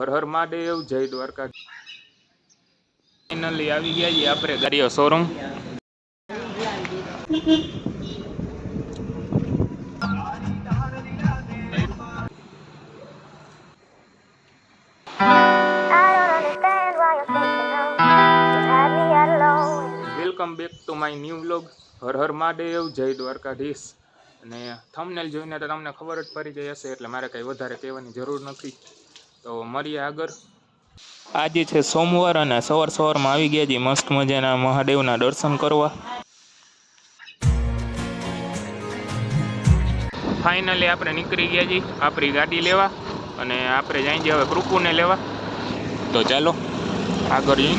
હર હર મહાદેવ, જય દ્વારકા. ફાઇનલી આવી ગયા છીએ આપણે ગાડીઓ showroom. Welcome back to my new vlog. Har Har Mahadev, જય દ્વારકાધીશ. અને થંબનેલ જોઈને તો તમને ખબર જ પડી ગઈ હશે, એટલે મારે કંઈ વધારે કહેવાની જરૂર નથી. તો મળીએ આગળ. આજે છે સોમવાર અને સવારમાં આવી ગયા છીએ મસ્ત મજાના મહાદેવના દર્શન કરવા. ફાઇનલી આપણે નીકળી ગયા છીએ આપણી ગાડી લેવા, અને આપણે જઈ છીએ હવે કૃપુને લેવા. તો ચાલો આગળ જઈ.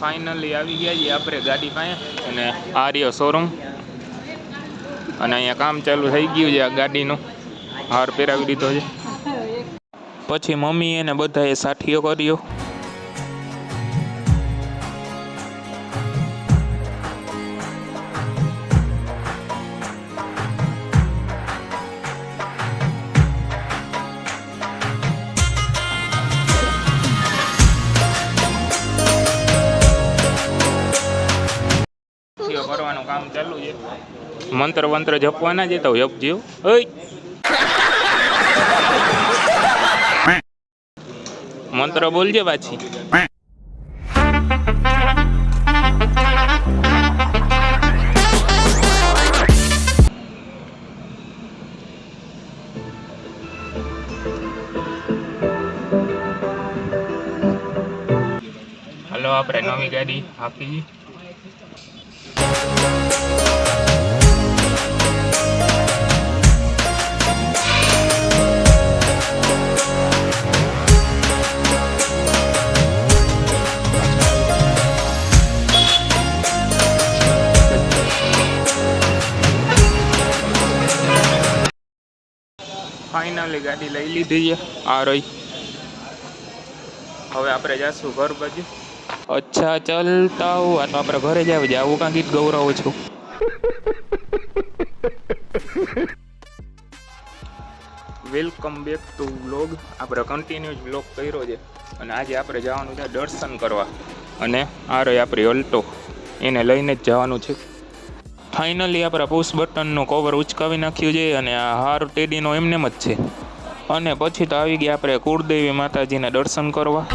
ફાઇનલી આવી ગયા છીએ આપણે ગાડી પાસે, અને આ રહ્યો શોરૂમ. અને અહીંયા કામ ચાલુ થઈ ગયું છે. આ ગાડીનું હાર પહેરાવી દીધો છે. પછી મમ્મી એને બધાએ સાથીઓ કર્યો. કરવાનું કામ ચાલુ છે. મંત્ર વંત્ર જપવાના છે તો જપજો. મંત્ર બોલજે પાછી. હાલો આપણે નવી ગાડી આપી. ફાઇનલી ગાડી લઈ લીધી છે. આ રહી. હવે આપણે જઈશું ઘર બાજુ. અચ્છા ચાલતા હું આ તો આપણે ઘરે જ આવી જાય. આવું કાં ગીત ગૌરવ છું. Welcome back two vlog. આપણે કન્ટિન્યુઅસ વ્લોગ કર્યો છે, અને આજે આપણે જવાનું છે દર્શન કરવા. અને આ રહી આપણી અલ્ટો, એને લઈને જ જવાનું છે. ફાઇનલી આપણા પુશ બટનનું કવર ઉચકાવી નાખ્યું છે, અને આ હાર ટેડીનો એમનેમ જ છે. અને પછી તો આવી ગયા આપણે કુળદેવી માતાજીના દર્શન કરવા.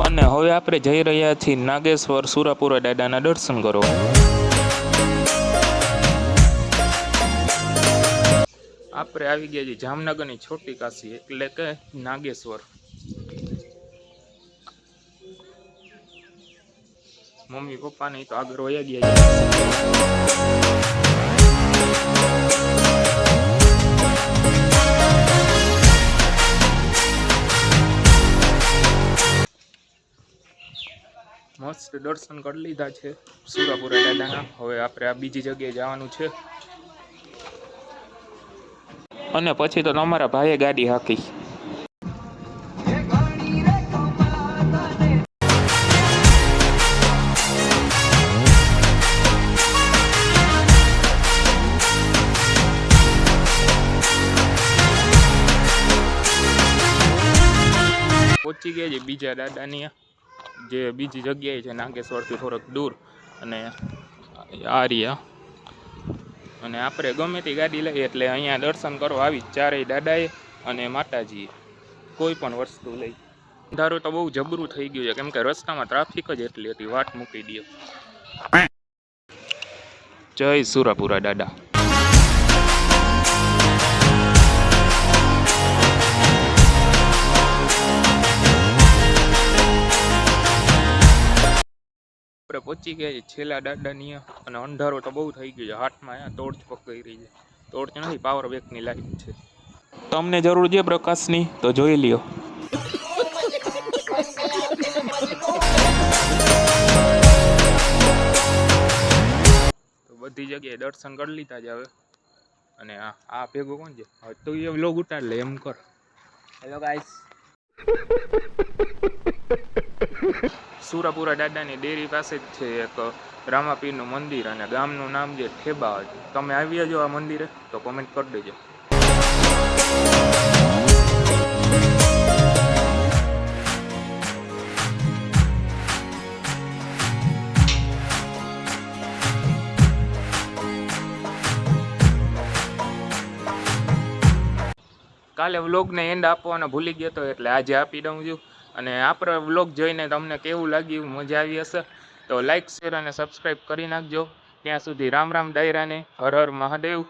અને હવે આપણે જઈ રહ્યા છીએ નાગેશ્વર સુરાપુરા દાદાના દર્શન કરવા. આપણે આવી ગયા છીએ જામનગરની છોટી કાશી, એટલે કે નાગેશ્વર. મમ્મી પપ્પા નહીં તો આગળ વયા ગયા છે. મસ્ત દર્શન કરી લીધા છે સુરાપુરા દાદાના. હવે આપણે આ બીજી જગ્યાએ જવાનું છે. અને પછી તો તમારા ભાઈએ ગાડી હાકી. પહોંચી ગયા છે બીજા દાદાની, જે બીજી જગ્યાએ છે નાગેશ્વરથી થોડોક દૂર. અને આર્યા અને આપણે ગમે તે ગાડી લઈએ એટલે અહીંયા દર્શન કરવા આવી ચારેય દાદાએ અને માતાજીએ. કોઈ પણ વસ્તુ લઈ. ધારો તો બહુ જબરું થઈ ગયું છે, કેમ કે રસ્તામાં ટ્રાફિક જ એટલી હતી. વાટ મૂકી દે. જય સુરાપુરા દાદા. આપણે પહોંચી ગયા છે છેલ્લા દાદાની, અને અંધારો તો બહુ થઈ ગયો છે. હાથમાં ટોર્ચ પકડી રહી છે. ટોર્ચ નથી, પાવર બેંકની લાઈટ છે. તમને જરૂર છે પ્રકાશની તો જોઈ લ્યો. બધી જગ્યાએ દર્શન કરી લીધા છે હવે, અને આ ભેગો કોણ છે? તો એ વ્લોગ ઉતાર લે એમ કર. Hello guys. સુરાપુરા દાદાની ડેરી પાસે જ છે એક રામાપીરનું મંદિર અને ગામનું નામ છે ઠેબા. તમે આવી જો આ મંદિરે તો કોમેન્ટ કરી દેજો. કાલે વ્લોગને એન્ડ આપવાનો ભૂલી ગયો હતો એટલે આજે આપી દઉં છું. અને આપણો વ્લોગ જોઈને તમને કેવું લાગ્યું, મજા આવી હશે તો લાઈક શેર અને સબસ્ક્રાઈબ કરી નાખજો. ત્યાં સુધી રામ રામ ડાયરાને, હર હર મહાદેવ.